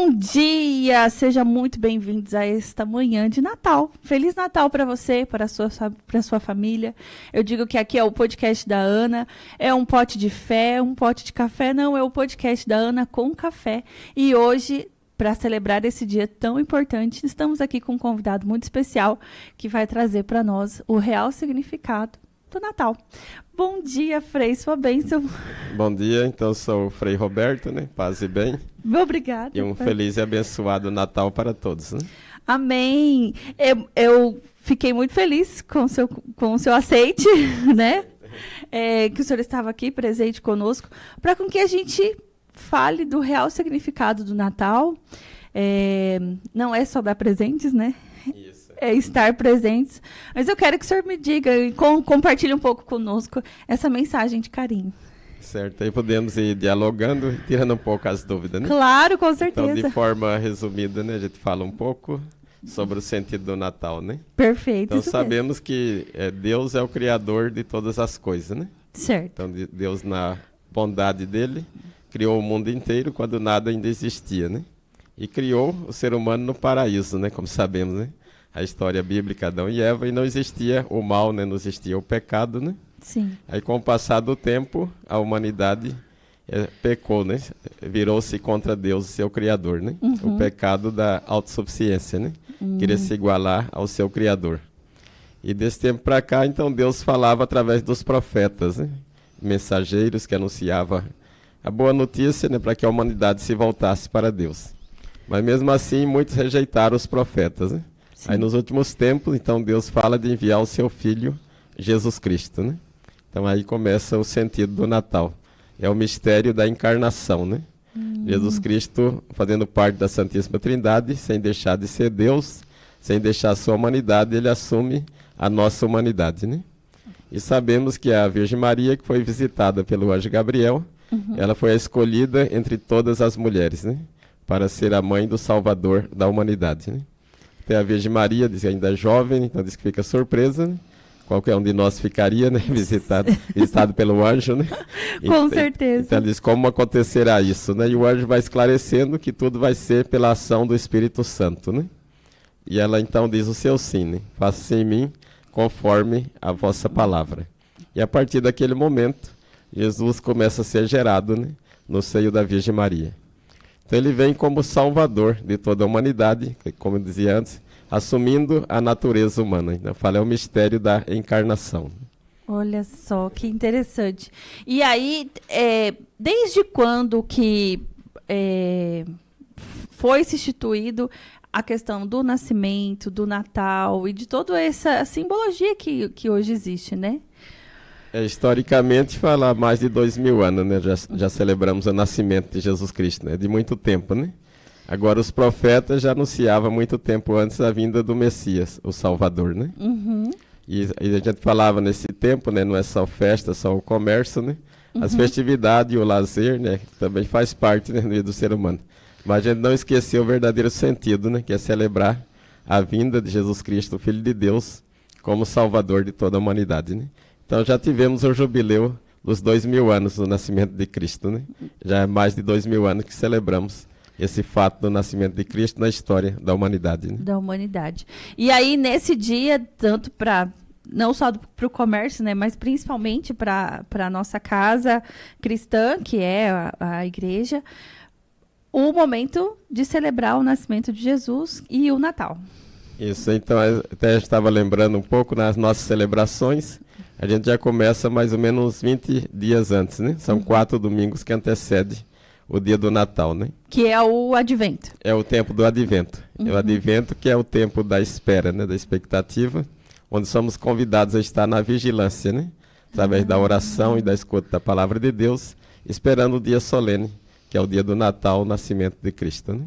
Bom dia! Sejam muito bem-vindos a esta manhã de Natal. Feliz Natal para você, para a sua família. Eu digo que aqui é o podcast da Ana, é um pote de fé, um pote de café, não, é o podcast da Ana com café. E hoje, para celebrar esse dia tão importante, estamos aqui com um convidado muito especial que vai trazer para nós o real significado do Natal. Bom dia, Frei, sua bênção. Bom dia, então sou o Frei Roberto, né? Paz e bem. Obrigada. E um feliz e abençoado Natal para todos, né? Amém. Eu fiquei muito feliz com o seu aceite, né? Que o senhor estava aqui presente conosco, para com que a gente fale do real significado do Natal. Não é só dar presentes, né? Isso. É estar presentes. Mas eu quero que o senhor me diga e compartilhe um pouco conosco essa mensagem de carinho. Certo, aí podemos ir dialogando, tirando um pouco as dúvidas, né? Claro, com certeza. Então, de forma resumida, né, a gente fala um pouco sobre o sentido do Natal, né? Perfeito. Então, sabemos que Deus é o Criador de todas as coisas, né? Certo. Então, Deus, na bondade dele, criou o mundo inteiro quando nada ainda existia, né? E criou o ser humano no paraíso, né? Como sabemos, né? A história bíblica, Adão e Eva, e não existia o mal, né? Não existia o pecado, né? Sim. Aí, com o passar do tempo, a humanidade pecou, né? Virou-se contra Deus, seu Criador, né? Uhum. O pecado da autossuficiência, né? Queria se igualar ao seu Criador. E desse tempo para cá, então, Deus falava através dos profetas, né? Mensageiros que anunciavam a boa notícia, né? Para que a humanidade se voltasse para Deus. Mas mesmo assim, muitos rejeitaram os profetas, né? Sim. Aí nos últimos tempos, então, Deus fala de enviar o seu Filho, Jesus Cristo, né? Então aí começa o sentido do Natal. É o mistério da encarnação, né? Jesus Cristo fazendo parte da Santíssima Trindade, sem deixar de ser Deus, sem deixar a sua humanidade, ele assume a nossa humanidade, né? E sabemos que a Virgem Maria, que foi visitada pelo anjo Gabriel, ela foi a escolhida entre todas as mulheres, né? Para ser a mãe do Salvador da humanidade, né? Tem a Virgem Maria, diz que ainda é jovem, então diz que fica surpresa, né? Qualquer um de nós ficaria, né? Visitado pelo anjo, né? Com certeza. Então diz como acontecerá isso, né? E o anjo vai esclarecendo que tudo vai ser pela ação do Espírito Santo, né? E ela então diz o seu sim, né? Faça-se em mim conforme a vossa palavra. E a partir daquele momento, Jesus começa a ser gerado, né? No seio da Virgem Maria. Então ele vem como salvador de toda a humanidade, como eu dizia antes, assumindo a natureza humana. Então fala, é o mistério da encarnação. Olha só, que interessante. E aí, desde quando que foi se instituído a questão do nascimento, do Natal e de toda essa simbologia que hoje existe, né? Historicamente, fala há mais de 2000 anos, né? Já celebramos o nascimento de Jesus Cristo, né? De muito tempo, né? Agora, os profetas já anunciavam muito tempo antes a vinda do Messias, o Salvador, né? E a gente falava nesse tempo, né? Não é só festa, só o comércio, né? As festividades e o lazer, né? Também faz parte, né, do ser humano. Mas a gente não esqueceu o verdadeiro sentido, né? Que é celebrar a vinda de Jesus Cristo, o Filho de Deus, como Salvador de toda a humanidade, né? Então já tivemos o jubileu dos 2000 anos do nascimento de Cristo, né? Já é mais de 2000 anos que celebramos esse fato do nascimento de Cristo na história da humanidade, né? Da humanidade. E aí, nesse dia, tanto para não só para o comércio, né, mas principalmente para a nossa casa cristã, que é a igreja, o momento de celebrar o nascimento de Jesus e o Natal. Isso, então, até estava lembrando um pouco nas nossas celebrações, a gente já começa mais ou menos 20 dias antes, né? São 4 domingos que antecedem o dia do Natal, né? Que é o Advento. É o tempo do Advento. É o Advento que é o tempo da espera, né? Da expectativa, onde somos convidados a estar na vigilância, né? Através da oração e da escuta da palavra de Deus, esperando o dia solene, que é o dia do Natal, o nascimento de Cristo, né?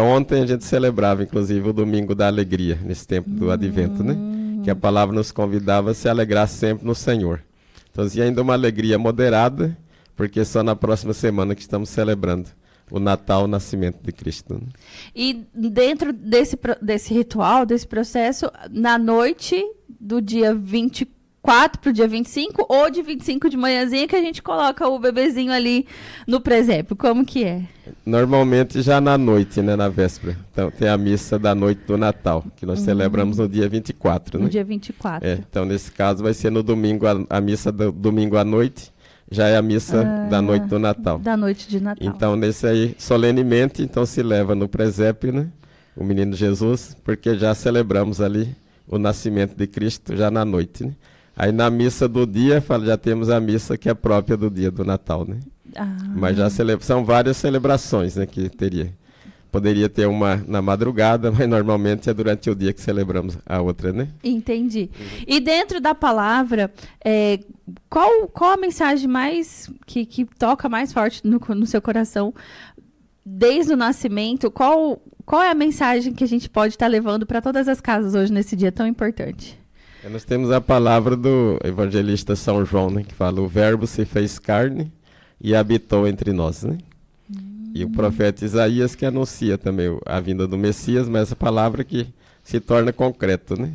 Ontem a gente celebrava, inclusive, o Domingo da Alegria, nesse tempo do Advento, né? Que a palavra nos convidava a se alegrar sempre no Senhor. Então, e ainda uma alegria moderada, porque só na próxima semana que estamos celebrando o Natal, o nascimento de Cristo, né? E dentro desse ritual, desse processo, na noite do dia 24 24 para o dia 25, ou de 25 de manhãzinha que a gente coloca o bebezinho ali no presépio? Como que é? Normalmente já na noite, né, na véspera. Então tem a missa da noite do Natal, que nós celebramos no dia 24, né? No dia 24. Então nesse caso vai ser no domingo, a missa do domingo à noite, já é a missa da noite do Natal. Da noite de Natal. Então nesse aí, solenemente, então se leva no presépio, né, o menino Jesus, porque já celebramos ali o nascimento de Cristo já na noite, né? Aí na missa do dia, já temos a missa que é própria do dia do Natal, né? Mas já são várias celebrações, né, que teria. Poderia ter uma na madrugada, mas normalmente é durante o dia que celebramos a outra, né? Entendi. E dentro da palavra, qual a mensagem mais que toca mais forte no seu coração desde o nascimento? Qual é a mensagem que a gente pode estar levando para todas as casas hoje nesse dia tão importante? Nós temos a palavra do evangelista São João, né, que fala: o verbo se fez carne e habitou entre nós, né? E o profeta Isaías que anuncia também a vinda do Messias, mas essa palavra que se torna concreto, né?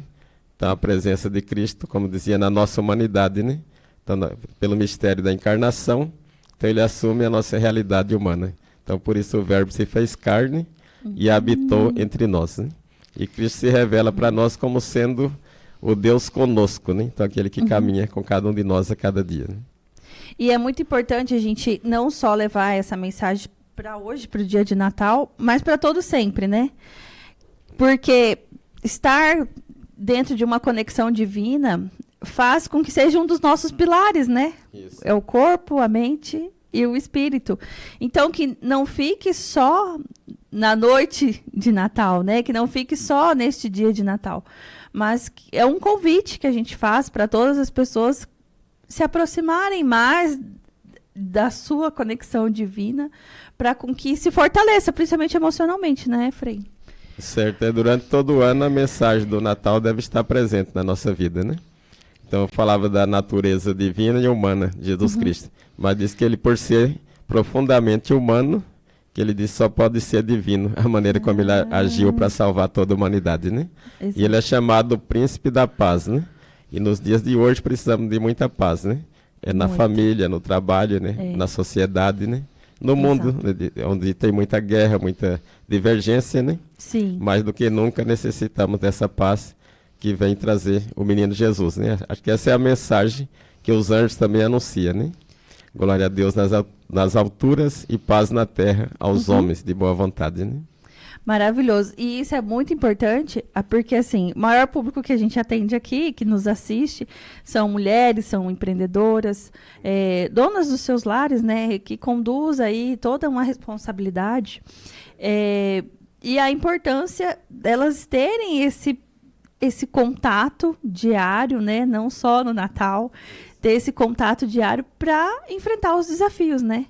Então a presença de Cristo, como dizia, na nossa humanidade, né? Então, pelo mistério da encarnação, então ele assume a nossa realidade humana. Então por isso o verbo se fez carne e habitou entre nós, né? E Cristo se revela para nós como sendo o Deus conosco, né? Então aquele que caminha com cada um de nós a cada dia, né? E é muito importante a gente não só levar essa mensagem para hoje, para o dia de Natal, mas para todo sempre, né? Porque estar dentro de uma conexão divina faz com que seja um dos nossos pilares, né? Isso. É o corpo, a mente e o espírito. Então, que não fique só na noite de Natal, né? Que não fique só neste dia de Natal. Mas é um convite que a gente faz para todas as pessoas se aproximarem mais da sua conexão divina, para com que se fortaleça, principalmente emocionalmente, né, Frei? Certo. Durante todo o ano a mensagem do Natal deve estar presente na nossa vida, né? Então eu falava da natureza divina e humana de Jesus Cristo, mas diz que ele, por ser profundamente humano, que ele disse só pode ser divino, a maneira como ele agiu para salvar toda a humanidade, né? Exato. E ele é chamado Príncipe da Paz, né? E nos dias de hoje precisamos de muita paz, né? Na família, no trabalho, né? Na sociedade, né? No mundo, onde tem muita guerra, muita divergência, né? Sim. Mais do que nunca necessitamos dessa paz que vem trazer o menino Jesus, né? Acho que essa é a mensagem que os anjos também anunciam, né? Glória a Deus nas alturas e paz na terra aos homens de boa vontade, né? Maravilhoso. E isso é muito importante, porque assim, o maior público que a gente atende aqui, que nos assiste, são mulheres, são empreendedoras, donas dos seus lares, né, que conduz aí toda uma responsabilidade. E a importância delas terem esse contato diário, né, não só no Natal, ter esse contato diário para enfrentar os desafios, né?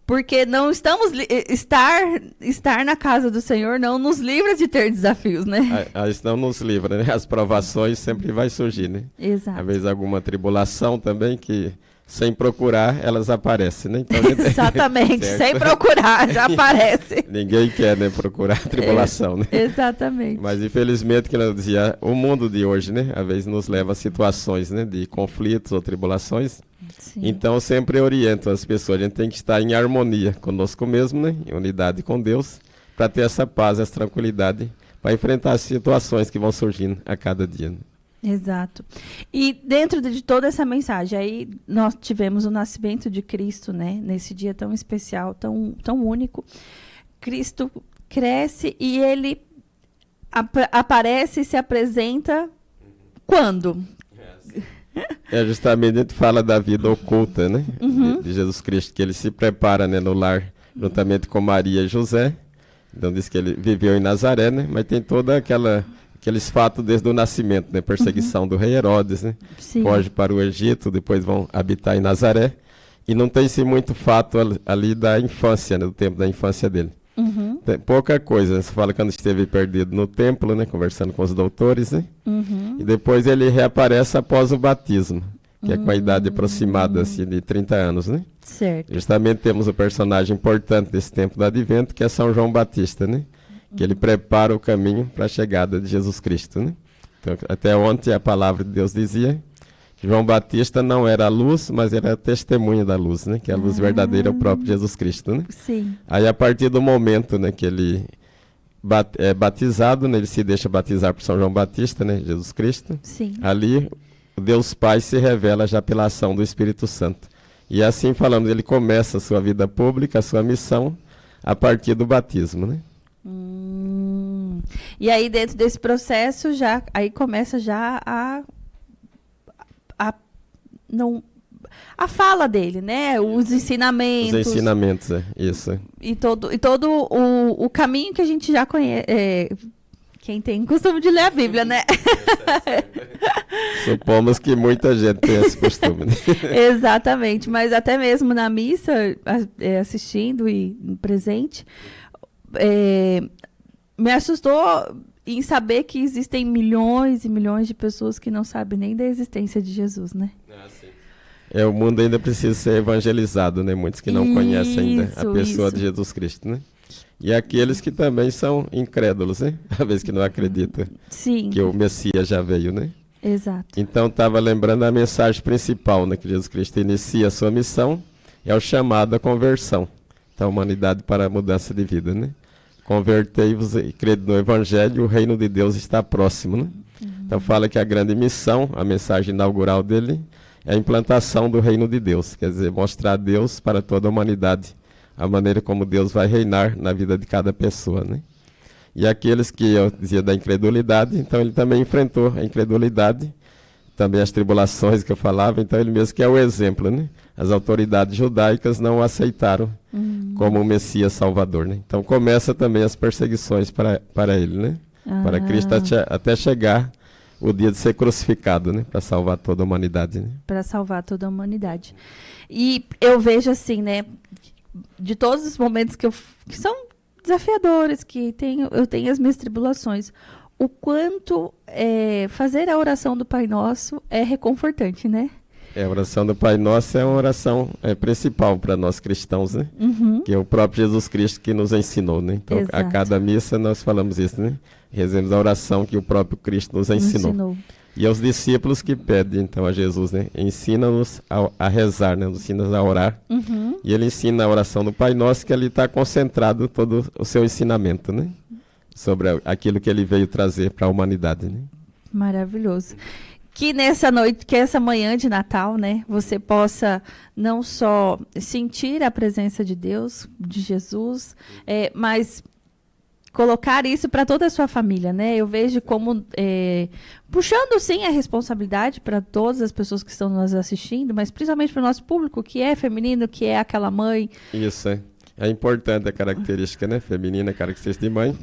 Porque não estamos estar na casa do Senhor não nos livra de ter desafios, né? Isso não nos livra, né? As provações sempre vai surgir, né? Exato. Às vezes alguma tribulação também que sem procurar elas aparecem, né? Então, exatamente, sem procurar já aparece. Ninguém quer, né, procurar tribulação, né? Exatamente. Mas infelizmente, que eu dizia, o mundo de hoje, né, às vezes nos leva a situações, né, de conflitos ou tribulações. Sim. Então eu sempre oriento as pessoas, a gente tem que estar em harmonia conosco mesmo, né, em unidade com Deus, para ter essa paz, essa tranquilidade, para enfrentar as situações que vão surgindo a cada dia, né? Exato. E dentro de toda essa mensagem, aí nós tivemos o nascimento de Cristo, né? Nesse dia tão especial, tão único. Cristo cresce e ele aparece e se apresenta quando? Justamente a gente fala da vida oculta, né? De Jesus Cristo, que ele se prepara, né, no lar, juntamente com Maria e José. Então diz que ele viveu em Nazaré, né? Mas tem toda aqueles fatos desde o nascimento, né? Perseguição do rei Herodes, né? Sim. Foge para o Egito, depois vão habitar em Nazaré. E não tem-se muito fato ali da infância, né? Do tempo da infância dele. Tem pouca coisa. Você fala quando esteve perdido no templo, né? Conversando com os doutores, né? E depois ele reaparece após o batismo, que é com a idade aproximada, assim, de 30 anos, né? Certo. Justamente temos o personagem importante desse tempo do Advento, que é São João Batista, né? Que ele prepara o caminho para a chegada de Jesus Cristo, né? Então, até ontem a palavra de Deus dizia João Batista não era a luz, mas era a testemunha da luz, né? Que a luz verdadeira é o próprio Jesus Cristo, né? Sim. Aí, a partir do momento, né, que ele é batizado, né, ele se deixa batizar por São João Batista, né, Jesus Cristo. Sim. Ali, o Deus Pai se revela já pela ação do Espírito Santo. E assim falamos, ele começa a sua vida pública, a sua missão, a partir do batismo, né? E aí, dentro desse processo, aí começa já a fala dele, né? Os ensinamentos. Os ensinamentos, isso. E todo o caminho que a gente já conhece. Quem tem costume de ler a Bíblia, né? Supomos que muita gente tem esse costume. Né? Exatamente, mas até mesmo na missa, assistindo e presente, me assustou em saber que existem milhões e milhões de pessoas que não sabem nem da existência de Jesus, né? Sim. O mundo ainda precisa ser evangelizado, né? Muitos que não conhecem ainda a pessoa de Jesus Cristo, né? E aqueles que também são incrédulos, né? Às vezes que não acreditam que o Messias já veio, né? Exato. Então, estava lembrando a mensagem principal, né? Que Jesus Cristo inicia a sua missão, é o chamado à conversão da humanidade para a mudança de vida, né? Convertei-vos e crede no Evangelho, o reino de Deus está próximo, né? Então, fala que a grande missão, a mensagem inaugural dele, é a implantação do reino de Deus, quer dizer, mostrar Deus para toda a humanidade, a maneira como Deus vai reinar na vida de cada pessoa, né? E aqueles que eu dizia da incredulidade, então ele também enfrentou a incredulidade, também as tribulações que eu falava, então ele mesmo que é o exemplo, né? As autoridades judaicas não o aceitaram como o Messias Salvador, né? Então começa também as perseguições para ele, né? Para Cristo até chegar o dia de ser crucificado, né? Para salvar toda a humanidade, né? Para salvar toda a humanidade. E eu vejo assim, né? De todos os momentos que são desafiadores, eu tenho as minhas tribulações, o quanto fazer a oração do Pai Nosso é reconfortante, né? A oração do Pai Nosso é uma oração principal para nós cristãos, né? Que é o próprio Jesus Cristo que nos ensinou, né? Então, exato. A cada missa nós falamos isso, né? Rezemos a oração que o próprio Cristo nos ensinou. E aos discípulos que pedem, então, a Jesus, né? Ensina-nos a rezar, né? Nos ensina a orar. E ele ensina a oração do Pai Nosso, que ali está concentrado todo o seu ensinamento, né? Sobre aquilo que ele veio trazer para a humanidade, né? Maravilhoso. Que nessa noite, que essa manhã de Natal, né? Você possa não só sentir a presença de Deus, de Jesus, mas colocar isso para toda a sua família, né? Eu vejo como puxando sim a responsabilidade para todas as pessoas que estão nos assistindo, mas principalmente para o nosso público, que é feminino, que é aquela mãe. Isso, é importante a característica, né? Feminina, a característica de mãe,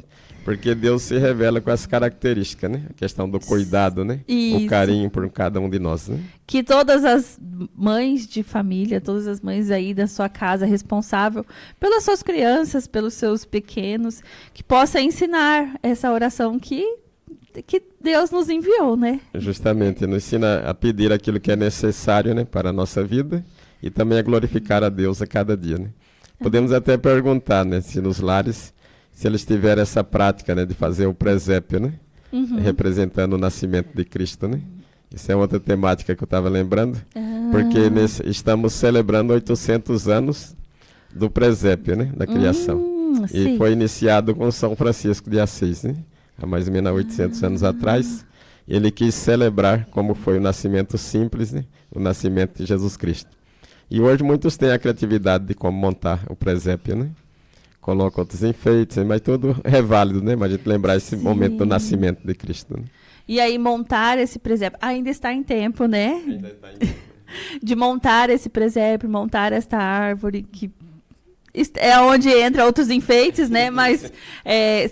porque Deus se revela com essa característica, né? A questão do cuidado, né? Isso. O carinho por cada um de nós, né? Que todas as mães de família, todas as mães aí da sua casa responsável pelas suas crianças, pelos seus pequenos, que possa ensinar essa oração que Deus nos enviou, né? Justamente, nos ensina a pedir aquilo que é necessário, né, para a nossa vida e também a glorificar a Deus a cada dia, né? Podemos até perguntar, né, se nos lares, se eles tiverem essa prática, né, de fazer o presépio, né, representando o nascimento de Cristo, né? Isso é outra temática que eu estava lembrando, porque estamos celebrando 800 anos do presépio, né, da criação. E foi iniciado com São Francisco de Assis, né? Há mais ou menos 800 anos atrás. Ele quis celebrar como foi o nascimento simples, né, o nascimento de Jesus Cristo. E hoje muitos têm a criatividade de como montar o presépio, né? Colocam outros enfeites, mas tudo é válido, né? Mas a gente lembrar esse momento do nascimento de Cristo, né? E aí montar esse presépio, ainda está em tempo, né? Ainda está em tempo. De montar esse presépio, montar esta árvore, que é onde entra outros enfeites, né? Mas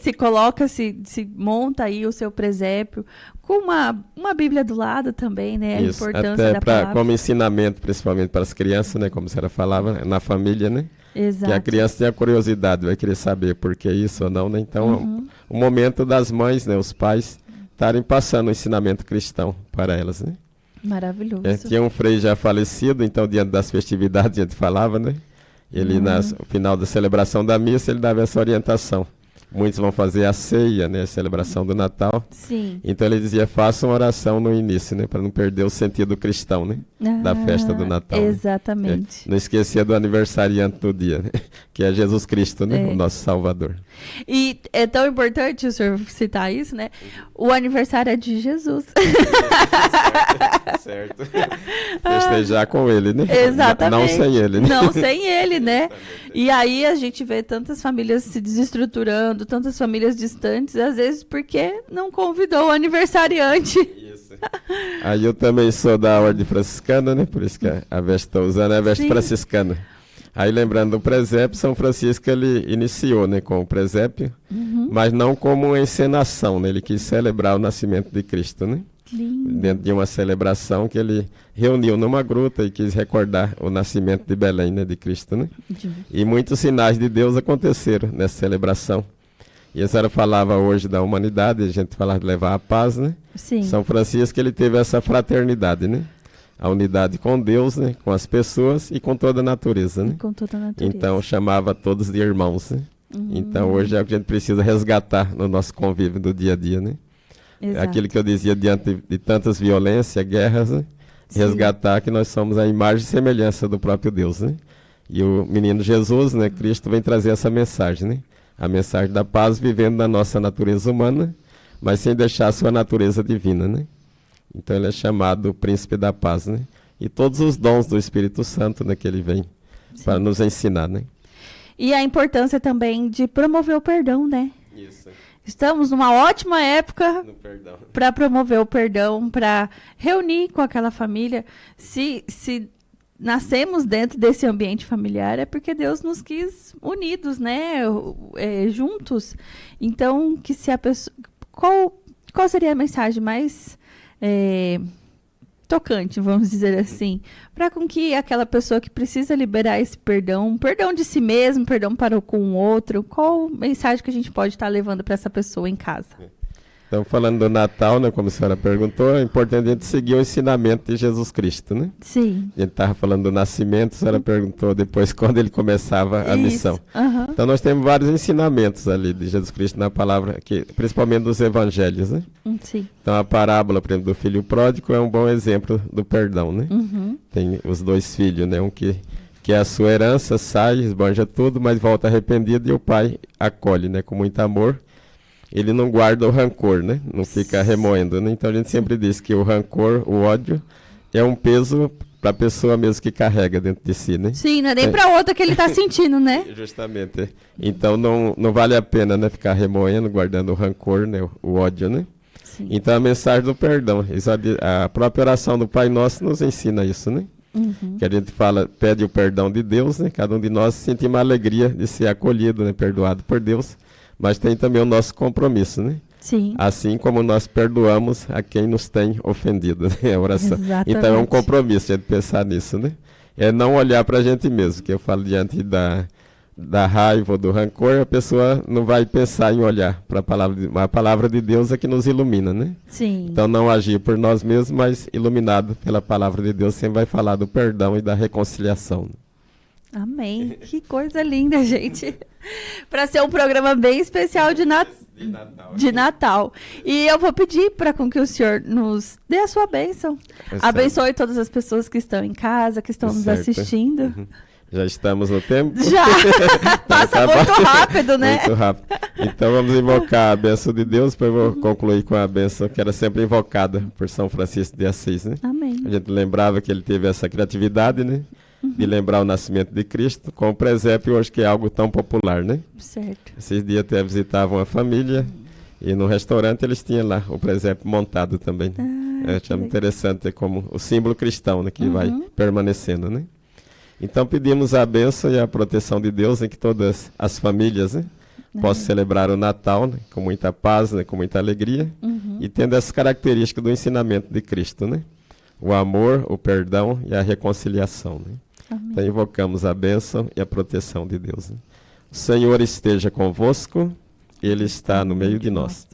se coloca, se monta aí o seu presépio com uma Bíblia do lado também, né? Isso, a importância até da palavra. Como ensinamento, principalmente para as crianças, né? Como a senhora falava, na família, né? Exato. Que a criança tem a curiosidade, vai querer saber por que isso ou não, né? Então, o momento das mães, né? Os pais estarem passando o ensinamento cristão para elas, né? Maravilhoso. Tinha um frei já falecido, então, diante das festividades, a gente falava, né? Ele, no final da celebração da missa, ele dava essa orientação muitos vão fazer a ceia, né, a celebração do Natal. Sim. Então ele dizia, faça uma oração no início, né, para não perder o sentido cristão, né, da festa do Natal. Exatamente. Né? Não esquecia do aniversariante do dia, né, que é Jesus Cristo, né, o nosso Salvador. E é tão importante o senhor citar isso, né? O aniversário é de Jesus. Certo. Festejar com ele, né? Exatamente. Não sem ele, né? Não sem ele, né? E aí a gente vê tantas famílias se desestruturando, tantas famílias distantes, às vezes porque não convidou o aniversariante. Isso. Aí eu também sou da ordem franciscana, né? Por isso que a veste estou usando é a veste franciscana. Aí lembrando do presépio, São Francisco ele iniciou, né, com o presépio, mas não como uma encenação, né? Ele quis celebrar o nascimento de Cristo, né? Lindo. Dentro de uma celebração que ele reuniu numa gruta e quis recordar o nascimento de Belém, né, de Cristo, né? E muitos sinais de Deus aconteceram nessa celebração. E a senhora falava hoje da humanidade, a gente falava de levar a paz, né? Sim. São Francisco ele teve essa fraternidade, né? A unidade com Deus, né? Com as pessoas e com toda a natureza, né? Com toda a natureza. Então chamava todos de irmãos, né? Então hoje é o que a gente precisa resgatar no nosso convívio do dia a dia, né? Exato. Aquilo que eu dizia diante de tantas violências, guerras, né? Resgatar que nós somos a imagem e semelhança do próprio Deus, né? E o menino Jesus, né? Cristo vem trazer essa mensagem, né? A mensagem da paz vivendo na nossa natureza humana, mas sem deixar a sua natureza divina, né? Então ele é chamado o príncipe da paz, né? E todos os dons do Espírito Santo, né, que ele vem para nos ensinar, né? E a importância também de promover o perdão, né? Isso. Estamos numa ótima época No perdão. para promover o perdão, para reunir com aquela família. Se nascemos dentro desse ambiente familiar, é porque Deus nos quis unidos, né? Juntos. Então, que se a pessoa... Qual seria a mensagem mais tocante, vamos dizer assim, para com que aquela pessoa que precisa liberar esse perdão de si mesmo, perdão para com o outro, qual mensagem que a gente pode estar levando para essa pessoa em casa? Então, falando do Natal, né, como a senhora perguntou, é importante a gente seguir o ensinamento de Jesus Cristo, né? Sim. A gente estava falando do nascimento, a senhora perguntou depois quando ele começava a missão. Então, nós temos vários ensinamentos ali de Jesus Cristo na palavra, principalmente dos evangelhos, né? Sim. Então, a parábola, por exemplo, do filho pródigo é um bom exemplo do perdão, né? Tem os dois filhos, né? Um que é a sua herança, sai, esbanja tudo, mas volta arrependido e o pai acolhe, né? Com muito amor. Ele não guarda o rancor, né? Não fica remoendo, né? Então a gente sempre diz que o rancor, o ódio, é um peso para a pessoa mesmo que carrega dentro de si, né? Sim, não é nem para outra que ele está sentindo, né? Justamente. Então não vale a pena, né, ficar remoendo, guardando o rancor, né, o ódio, né? Sim. Então a mensagem do perdão, a própria oração do Pai Nosso nos ensina isso, né? Que a gente pede o perdão de Deus, né? Cada um de nós sente uma alegria de ser acolhido, né, perdoado por Deus. Mas tem também o nosso compromisso, né? Sim. Assim como nós perdoamos a quem nos tem ofendido, né? A oração. Exatamente. Então é um compromisso a gente pensar nisso, né? É não olhar para a gente mesmo, que eu falo diante da raiva ou do rancor, a pessoa não vai pensar em olhar para a palavra de Deus é que nos ilumina, né? Sim. Então não agir por nós mesmos, mas iluminado pela palavra de Deus, sempre vai falar do perdão e da reconciliação. Amém. Que coisa linda, gente. Para ser um programa bem especial de Natal. E eu vou pedir para com que o senhor nos dê a sua bênção. Abençoe todas as pessoas que estão em casa, que estão nos assistindo. Já estamos no tempo? Já! Passa muito rápido, né? Muito rápido. Então vamos invocar a bênção de Deus, depois eu vou concluir com a bênção que era sempre invocada por São Francisco de Assis, né? Amém. A gente lembrava que ele teve essa criatividade, né? De lembrar o nascimento de Cristo com o presépio hoje, que é algo tão popular, né? Certo. Esses dias até visitavam a família e no restaurante eles tinham lá o presépio montado também. É interessante como o símbolo cristão, né, que vai permanecendo, né? Então pedimos a bênção e a proteção de Deus em que todas as famílias, né, possam celebrar o Natal, né, com muita paz, né, com muita alegria e tendo essas características do ensinamento de Cristo, né? O amor, o perdão e a reconciliação, né? Amém. Então invocamos a bênção e a proteção de Deus, né? O Senhor esteja convosco, Ele está no meio de nós.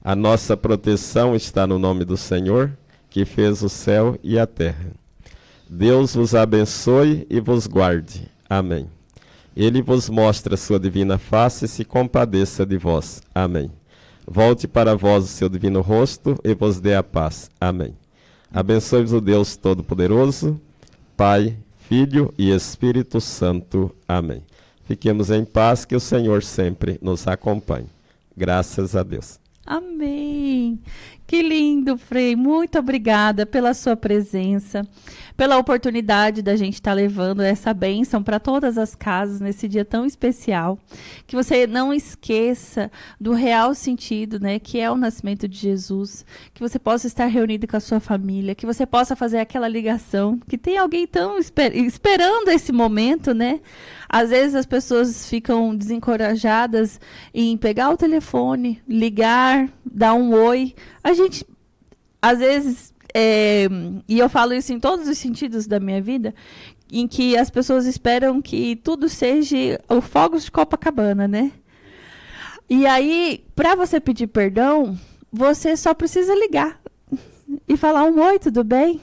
A nossa proteção está no nome do Senhor, que fez o céu e a terra. Deus vos abençoe e vos guarde. Amém. Ele vos mostre a sua divina face e se compadeça de vós. Amém. Volte para vós o seu divino rosto e vos dê a paz. Amém. Abençoe-vos o Deus Todo-Poderoso, Pai, Filho e Espírito Santo. Amém. Fiquemos em paz, que o Senhor sempre nos acompanhe. Graças a Deus. Amém. Que lindo, Frei. Muito obrigada pela sua presença, pela oportunidade da gente estar levando essa bênção para todas as casas nesse dia tão especial. Que você não esqueça do real sentido, né, que é o nascimento de Jesus. Que você possa estar reunido com a sua família, que você possa fazer aquela ligação, que tem alguém tão esperando esse momento, né? Às vezes as pessoas ficam desencorajadas em pegar o telefone, ligar, dar um oi. A gente, às vezes, e eu falo isso em todos os sentidos da minha vida, em que as pessoas esperam que tudo seja o fogos de Copacabana, né? E aí, para você pedir perdão, você só precisa ligar e falar um oi, tudo bem?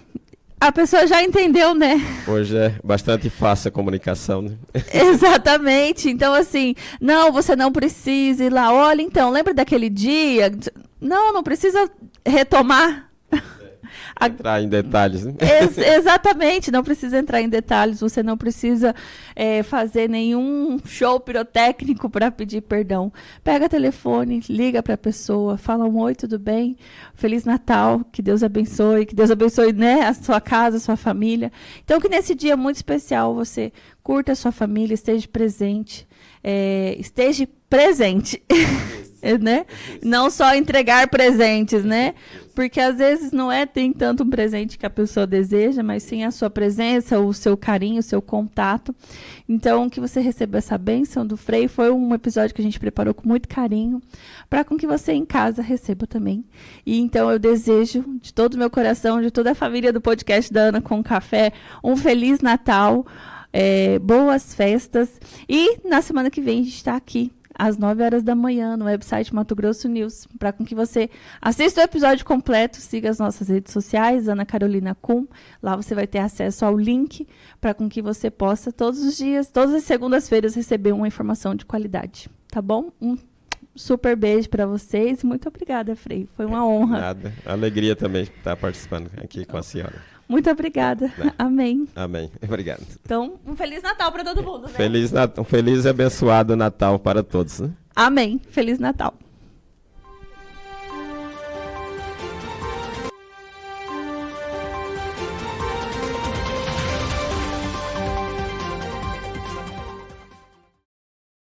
A pessoa já entendeu, né? Hoje é bastante fácil a comunicação, né? Exatamente. Então, assim, não, você não precisa ir lá. Olha, então, lembra daquele dia? Não precisa retomar. Entrar em detalhes, né? Exatamente, não precisa entrar em detalhes, você não precisa fazer nenhum show pirotécnico para pedir perdão. Pega o telefone, liga para a pessoa, fala um oi, tudo bem? Feliz Natal, que Deus abençoe, né, a sua casa, a sua família. Então, que nesse dia muito especial você curta a sua família, esteja presente, né? Não só entregar presentes, né? Porque às vezes não tem tanto um presente que a pessoa deseja, mas sim a sua presença, o seu carinho, o seu contato. Então, que você receba essa bênção do Frei. Foi um episódio que a gente preparou com muito carinho, para com que você em casa receba também. E então eu desejo, de todo o meu coração, de toda a família do podcast da Ana com Café, um Feliz Natal, boas festas. E na semana que vem a gente está aqui às 9 horas da manhã, no website Mato Grosso News, para com que você assista o episódio completo, siga as nossas redes sociais, Ana Carolina Kuhn. Lá você vai ter acesso ao link, para com que você possa, todos os dias, todas as segundas-feiras, receber uma informação de qualidade. Tá bom? Um super beijo para vocês. Muito obrigada, Frei. Foi uma honra. Nada. Alegria também estar participando aqui com a senhora. Muito obrigada. Amém. Amém. Obrigado. Então, um Feliz Natal para todo mundo, né? Um feliz e abençoado Natal para todos, né? Amém. Feliz Natal.